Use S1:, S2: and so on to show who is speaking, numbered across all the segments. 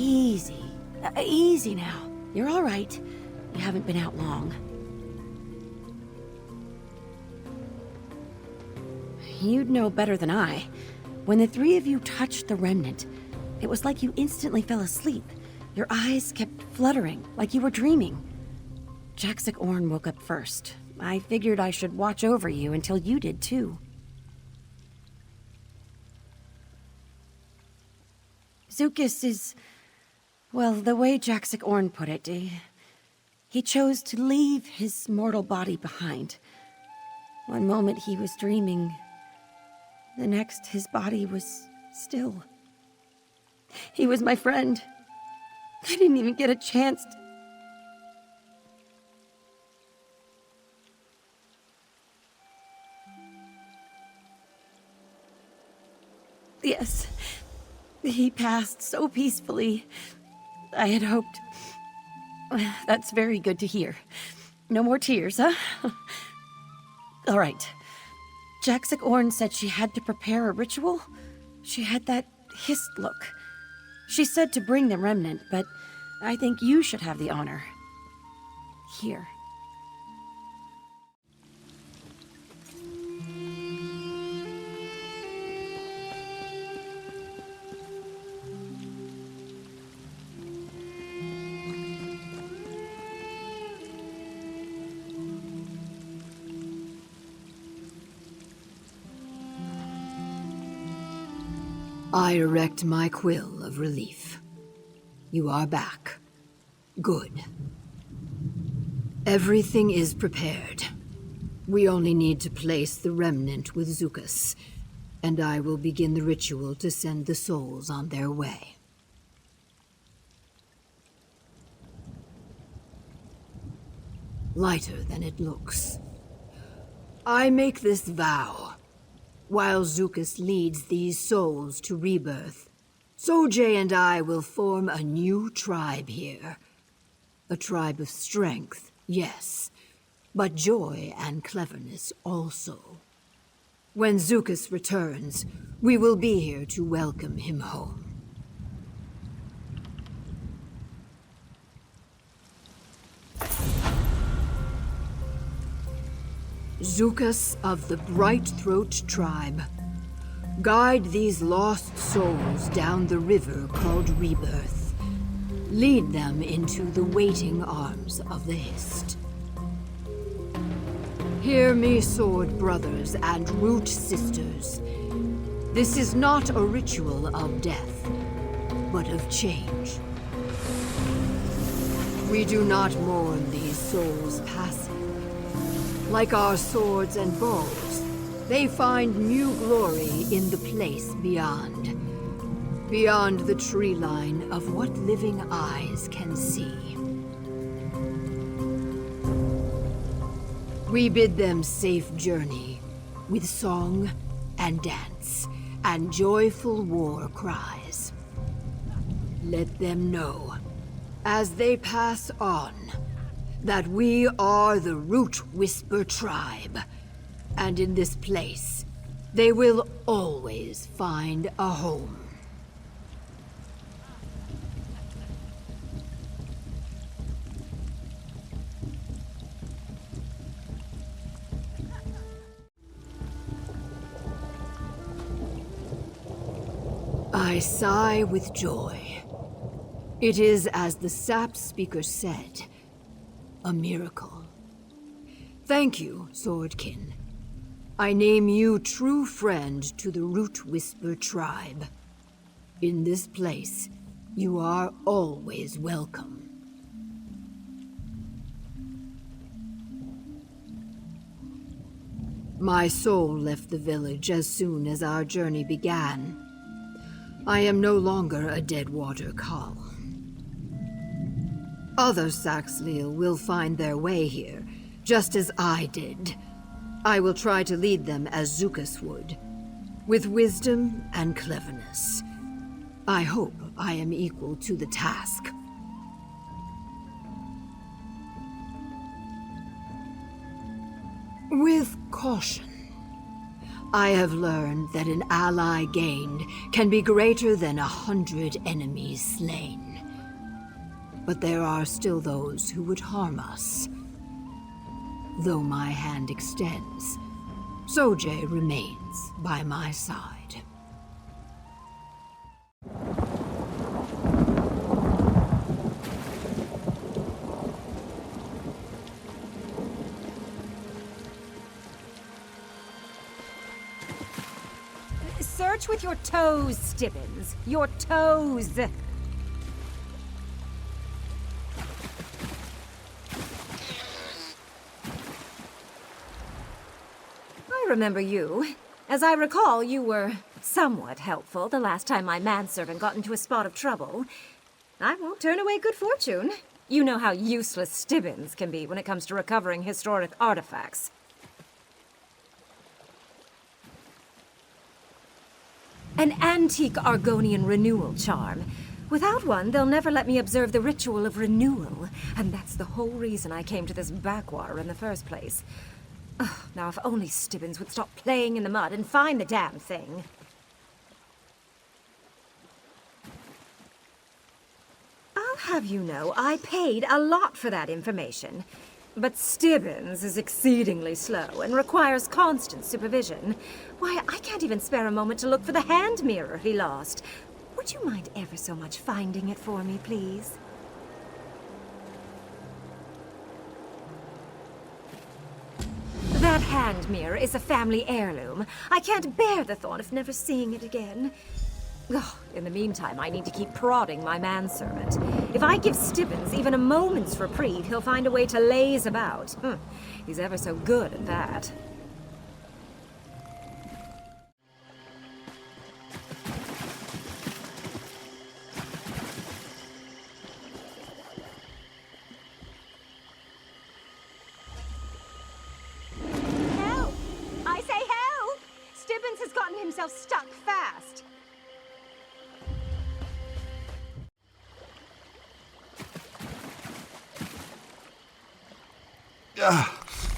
S1: Easy. Easy now. You're all right. You haven't been out long. You'd know better than I. When the three of you touched the remnant, it was like you instantly fell asleep. Your eyes kept fluttering, like you were dreaming. Jaxic Orn woke up first. I figured I should watch over you until you did too. Zukas is... well, the way Jaxic Orn put it, he chose to leave his mortal body behind. One moment he was dreaming, the next his body was still. He was my friend. I didn't even get a chance to... Yes, he passed so peacefully. I had hoped. That's very good to hear. No more tears, huh? All right. Jaxic Orn said she had to prepare a ritual. She had that hissed look. She said to bring the remnant, but I think you should have the honor. Here.
S2: I erect my quill of relief. You are back. Good. Everything is prepared. We only need to place the remnant with Zukas, and I will begin the ritual to send the souls on their way. Lighter than it looks. I make this vow. While Zukas leads these souls to rebirth, Sojay and I will form a new tribe here. A tribe of strength, yes, but joy and cleverness also. When Zukas returns, we will be here to welcome him home. Zukas of the Bright Throat tribe, guide these lost souls down the river called Rebirth. Lead them into the waiting arms of the Hist. Hear me, sword brothers and root sisters. This is not a ritual of death, but of change. We do not mourn these souls passing. Like our swords and bows, they find new glory in the place beyond. Beyond the tree line of what living eyes can see. We bid them safe journey, with song and dance, and joyful war cries. Let them know, as they pass on, that we are the Root Whisper tribe, and in this place, they will always find a home. I sigh with joy. It is as the sap speaker said, a miracle. Thank you, Swordkin. I name you true friend to the Root Whisper tribe. In this place, you are always welcome. My soul left the village as soon as our journey began. I am no longer a Deadwater Khal. Other Saxhleel will find their way here, just as I did. I will try to lead them as Zukas would, with wisdom and cleverness. I hope I am equal to the task. With caution. I have learned that an ally gained can be greater than 100 enemies slain. But there are still those who would harm us. Though my hand extends, Sojay remains by my side.
S3: Search with your toes, Stibbins. Your toes. I remember you. As I recall, you were somewhat helpful the last time my manservant got into a spot of trouble. I won't turn away good fortune. You know how useless Stibbins can be when it comes to recovering historic artifacts. An antique Argonian renewal charm. Without one, they'll never let me observe the ritual of renewal. And that's the whole reason I came to this backwater in the first place. Ugh, now if only Stibbins would stop playing in the mud and find the damn thing. I'll have you know, I paid a lot for that information. But Stibbins is exceedingly slow and requires constant supervision. Why, I can't even spare a moment to look for the hand mirror he lost. Would you mind ever so much finding it for me, please? That hand mirror is a family heirloom. I can't bear the thought of never seeing it again. Ugh, in the meantime, I need to keep prodding my manservant. If I give Stibbins even a moment's reprieve, he'll find a way to laze about. He's ever so good at that. Help! I say help! Stibbins has gotten himself stuck fast.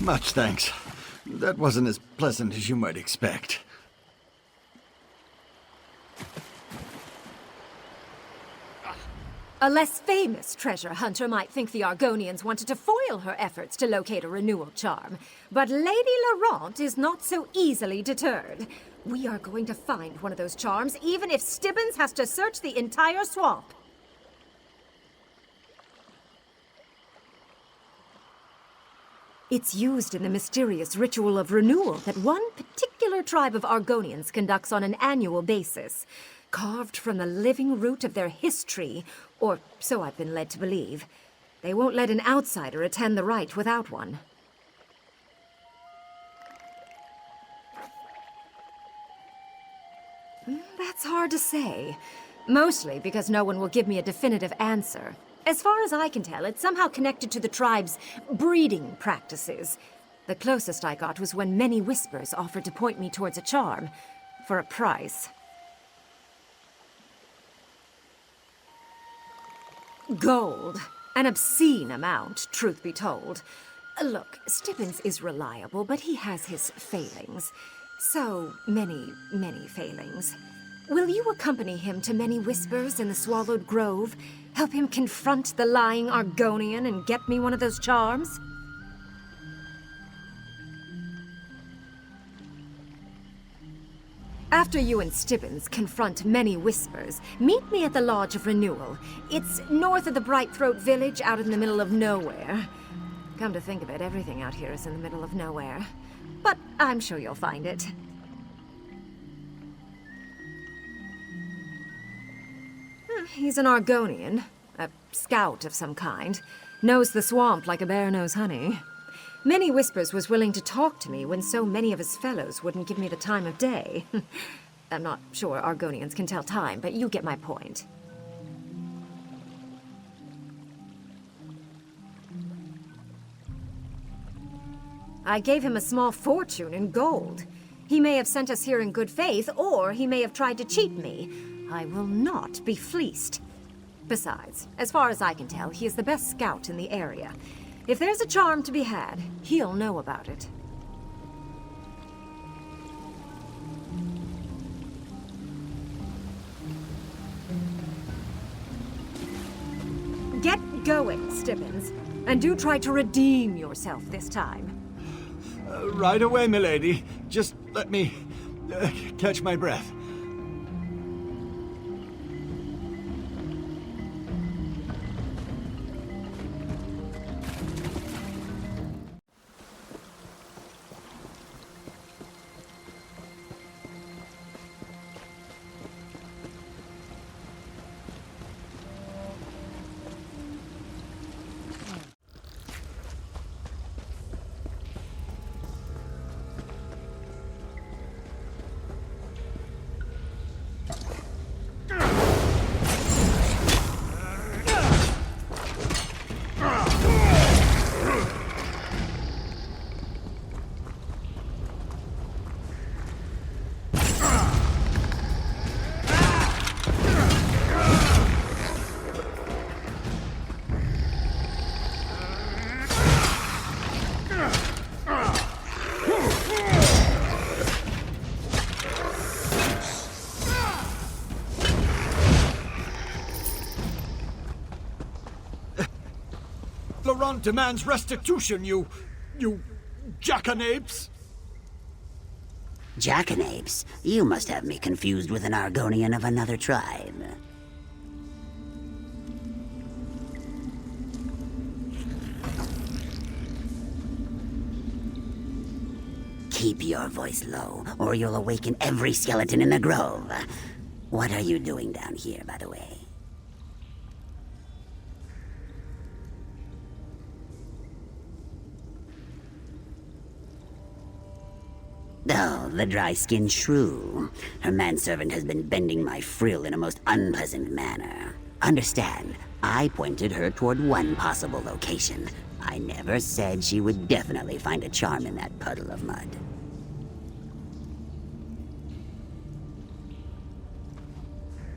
S4: Much thanks. That wasn't as pleasant as you might expect.
S3: A less famous treasure hunter might think the Argonians wanted to foil her efforts to locate a renewal charm. But Lady Laurent is not so easily deterred. We are going to find one of those charms, even if Stibbins has to search the entire swamp. It's used in the mysterious ritual of renewal that one particular tribe of Argonians conducts on an annual basis. Carved from the living root of their history, or so I've been led to believe. They won't let an outsider attend the rite without one. That's hard to say. Mostly because no one will give me a definitive answer. As far as I can tell, it's somehow connected to the tribe's breeding practices. The closest I got was when many whispers offered to point me towards a charm, for a price. Gold. An obscene amount, truth be told. Look, Stibbins is reliable, but he has his failings. So many, many failings. Will you accompany him to many whispers in the Swallowed Grove? Help him confront the lying Argonian and get me one of those charms? After you and Stibbins confront many whispers, meet me at the Lodge of Renewal. It's north of the Brightthroat village, out in the middle of nowhere. Come to think of it, everything out here is in the middle of nowhere. But I'm sure you'll find it. He's an Argonian, a scout of some kind. Knows the swamp like a bear knows honey. Many Whispers was willing to talk to me when so many of his fellows wouldn't give me the time of day. I'm not sure Argonians can tell time, but you get my point. I gave him a small fortune in gold. He may have sent us here in good faith, or he may have tried to cheat me. I will not be fleeced. Besides, as far as I can tell, he is the best scout in the area. If there's a charm to be had, he'll know about it. going, Stibbins. And do try to redeem yourself this time.
S4: Right away, milady. Just let me catch my breath. Laurent demands restitution, you jackanapes!
S5: Jackanapes? You must have me confused with an Argonian of another tribe. Keep your voice low, or you'll awaken every skeleton in the grove. What are you doing down here, by the way? Oh, the dry-skinned shrew. Her manservant has been bending my frill in a most unpleasant manner. Understand, I pointed her toward one possible location. I never said she would definitely find a charm in that puddle of mud.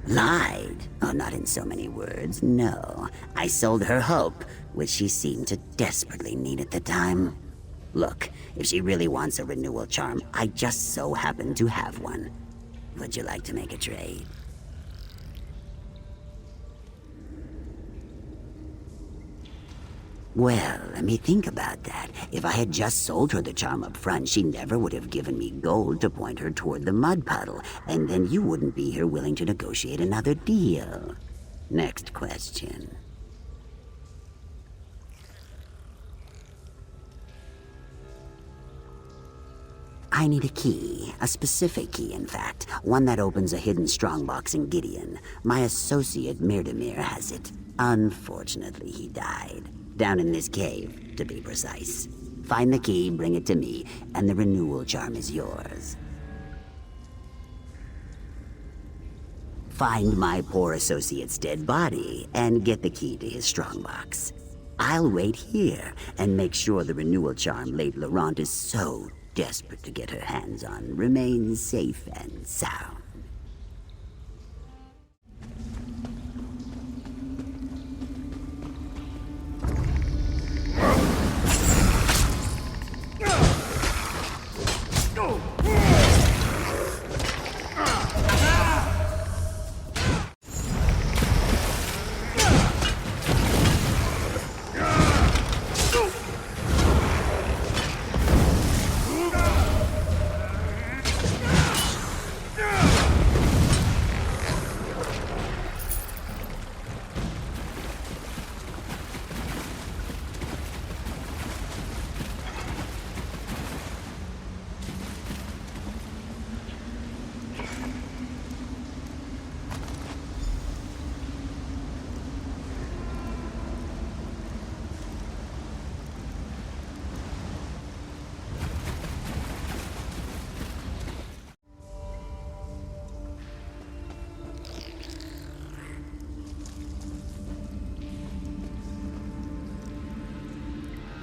S5: Lied? Oh, not in so many words, no. I sold her hope, which she seemed to desperately need at the time. Look, if she really wants a renewal charm, I just so happen to have one. Would you like to make a trade? Well, let me think about that. If I had just sold her the charm up front, she never would have given me gold to point her toward the mud puddle, and then you wouldn't be here willing to negotiate another deal. Next question. I need a key. A specific key, in fact. One that opens a hidden strongbox in Gideon. My associate, Murkmire, has it. Unfortunately, he died. Down in this cave, to be precise. Find the key, bring it to me, and the renewal charm is yours. Find my poor associate's dead body, and get the key to his strongbox. I'll wait here, and make sure the renewal charm Lady Laurent is so desperate to get her hands on remains safe and sound.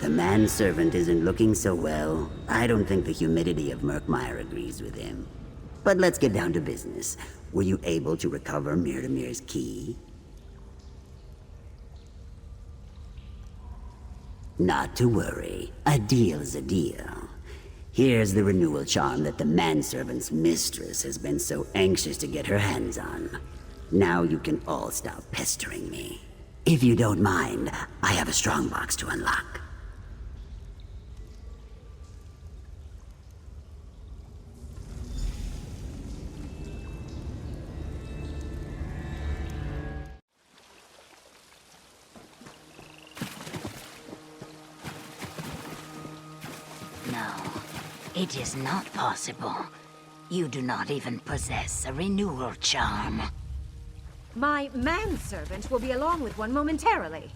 S5: The manservant isn't looking so well. I don't think the humidity of Murkmire agrees with him. But let's get down to business. Were you able to recover Murkmire's key? Not to worry. A deal's a deal. Here's the renewal charm that the manservant's mistress has been so anxious to get her hands on. Now you can all stop pestering me. If you don't mind, I have a strongbox to unlock.
S6: No, it is not possible. You do not even possess a renewal charm.
S3: My manservant will be along with one momentarily.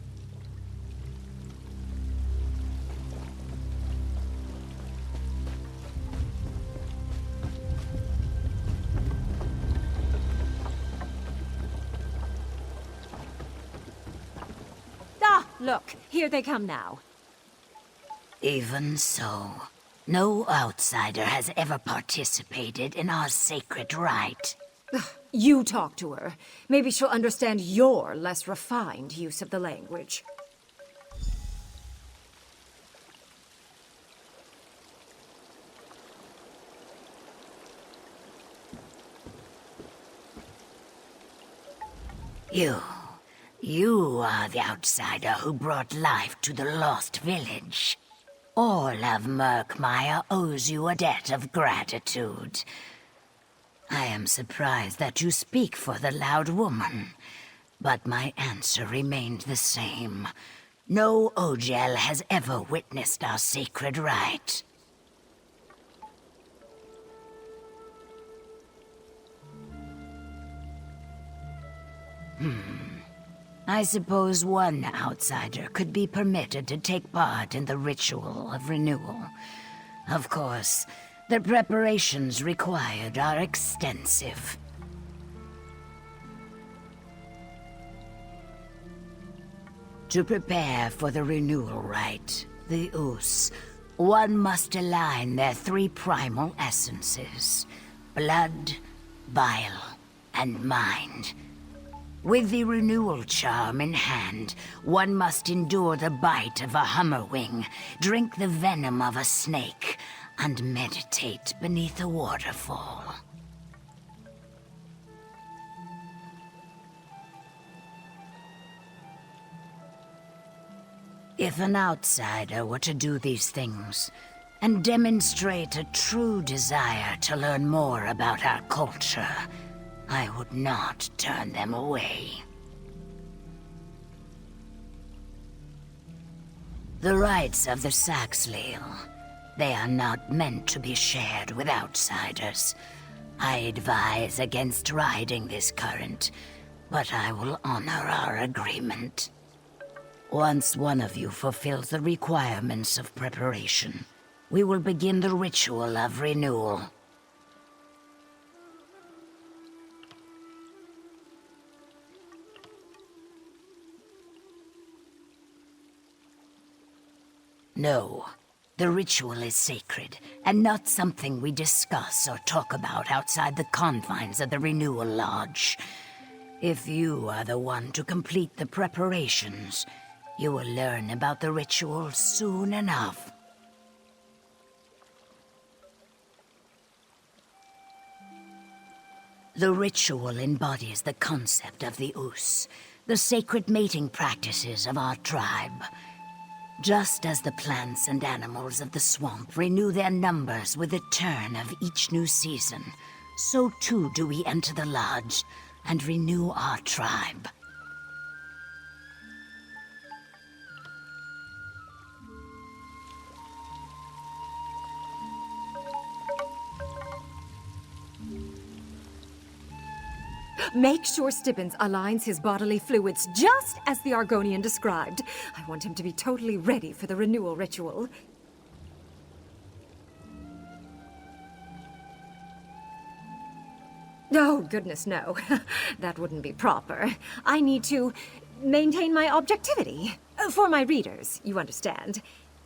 S3: Ah, look, here they come now.
S6: Even so, no outsider has ever participated in our sacred rite.
S3: You talk to her. Maybe she'll understand your less refined use of the language.
S6: You are the outsider who brought life to the lost village. All of Murkmire owes you a debt of gratitude. I am surprised that you speak for the loud woman, but my answer remained the same. No Ojel has ever witnessed our sacred rite. I suppose one outsider could be permitted to take part in the ritual of renewal. Of course, the preparations required are extensive. To prepare for the renewal rite, the Us, one must align their three primal essences: blood, bile, and mind. With the renewal charm in hand, one must endure the bite of a hummerwing, drink the venom of a snake, and meditate beneath a waterfall. If an outsider were to do these things, and demonstrate a true desire to learn more about our culture, I would not turn them away. The rights of the Saxhleel, they are not meant to be shared with outsiders. I advise against riding this current, but I will honor our agreement. Once one of you fulfills the requirements of preparation, we will begin the ritual of renewal. No, the ritual is sacred, and not something we discuss or talk about outside the confines of the Renewal Lodge. If you are the one to complete the preparations, you will learn about the ritual soon enough. The ritual embodies the concept of the Us, the sacred mating practices of our tribe. Just as the plants and animals of the swamp renew their numbers with the turn of each new season, so too do we enter the lodge and renew our tribe.
S3: Make sure Stibbins aligns his bodily fluids just as the Argonian described. I want him to be totally ready for the renewal ritual. Oh, goodness, no. That wouldn't be proper. I need to maintain my objectivity. For my readers, you understand.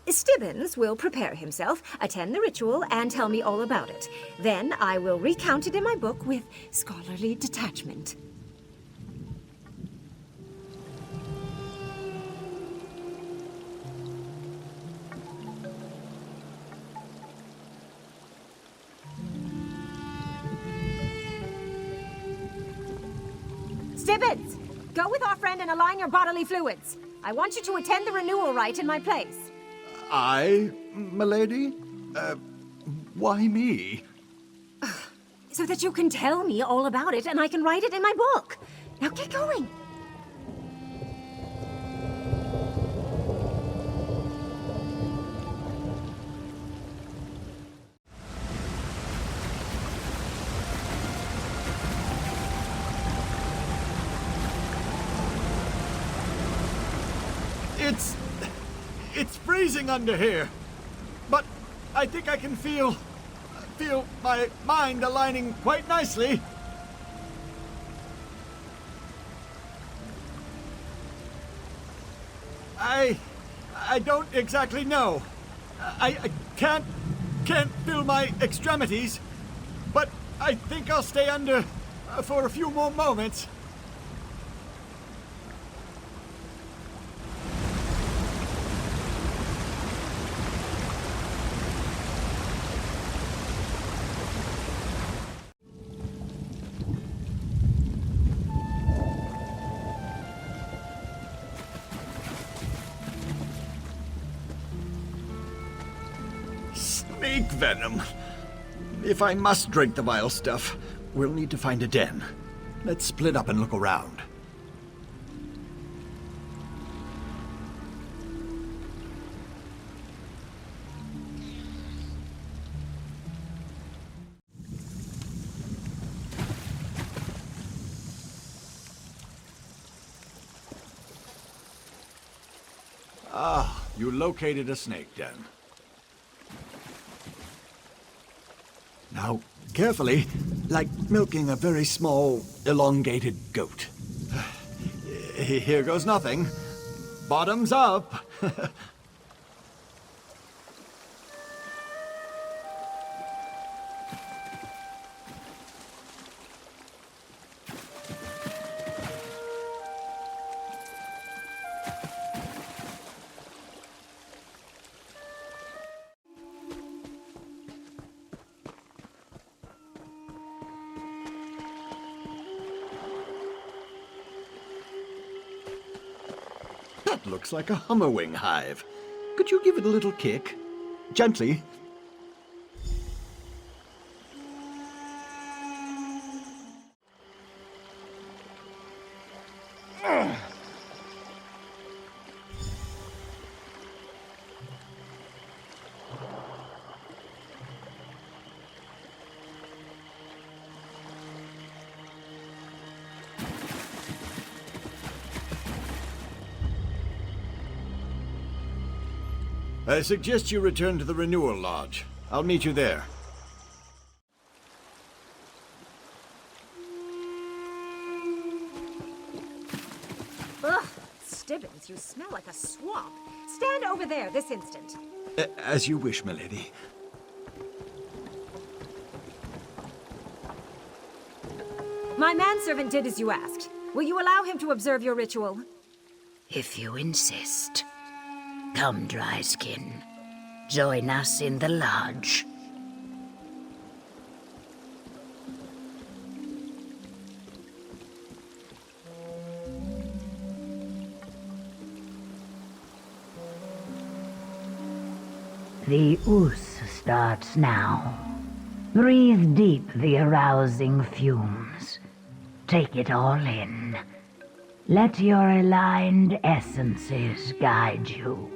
S3: Stibbins will prepare himself, attend the ritual, and tell me all about it. Then I will recount it in my book with scholarly detachment. Stibbins! Go with our friend and align your bodily fluids. I want you to attend the renewal rite in my place.
S4: I, milady? Why me?
S3: So that you can tell me all about it and I can write it in my book. Now get going.
S4: It's freezing under here. But I think I can feel my mind aligning quite nicely. I don't exactly know. I can't feel my extremities, but I think I'll stay under for a few more moments. Snake venom. If I must drink the vile stuff, we'll need to find a den. Let's split up and look around. Ah, you located a snake den. Now, carefully, like milking a very small, elongated goat. Here goes nothing. Bottoms up. That looks like a hummerwing hive. Could you give it a little kick? Gently. I suggest you return to the Renewal Lodge. I'll meet you there.
S3: Ugh, Stibbins, you smell like a swamp. Stand over there this instant.
S4: As you wish, milady.
S3: My manservant did as you asked. Will you allow him to observe your ritual?
S6: If you insist. Come, Dryskin. Join us in the lodge. The oos starts now. Breathe deep the arousing fumes. Take it all in. Let your aligned essences guide you.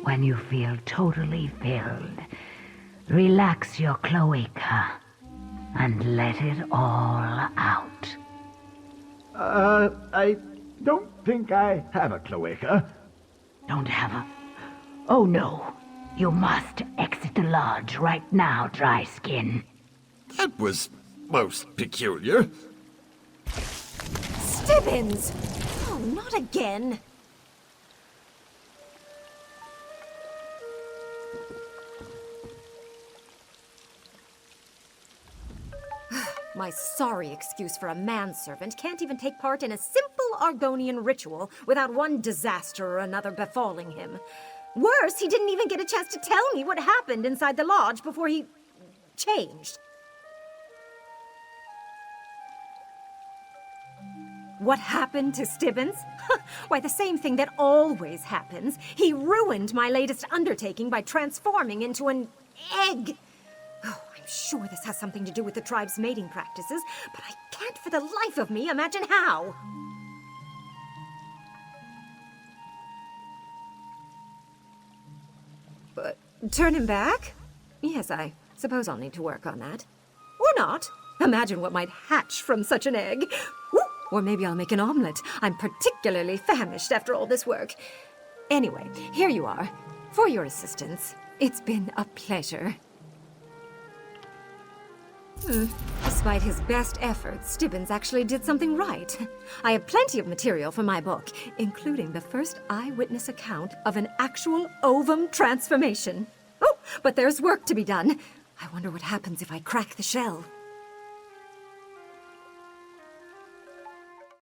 S6: When you feel totally filled, relax your cloaca and let it all out.
S4: I don't think I have a cloaca.
S6: Don't have a... Oh no. You must exit the lodge right now, Dryskin.
S4: That was most peculiar.
S3: Stibbins! Oh, not again! My sorry excuse for a manservant can't even take part in a simple Argonian ritual without one disaster or another befalling him. Worse, he didn't even get a chance to tell me what happened inside the lodge before he... changed. What happened to Stibbins? Why, the same thing that always happens. He ruined my latest undertaking by transforming into an egg. Oh, I'm sure this has something to do with the tribe's mating practices, but I can't for the life of me imagine how. Turn him back? Yes, I suppose I'll need to work on that. Or not. Imagine what might hatch from such an egg. Woo! Or maybe I'll make an omelet. I'm particularly famished after all this work. Anyway, here you are. For your assistance. It's been a pleasure. Despite his best efforts, Stibbins actually did something right. I have plenty of material for my book, including the first eyewitness account of an actual ovum transformation. Oh, but there's work to be done. I wonder what happens if I crack the shell.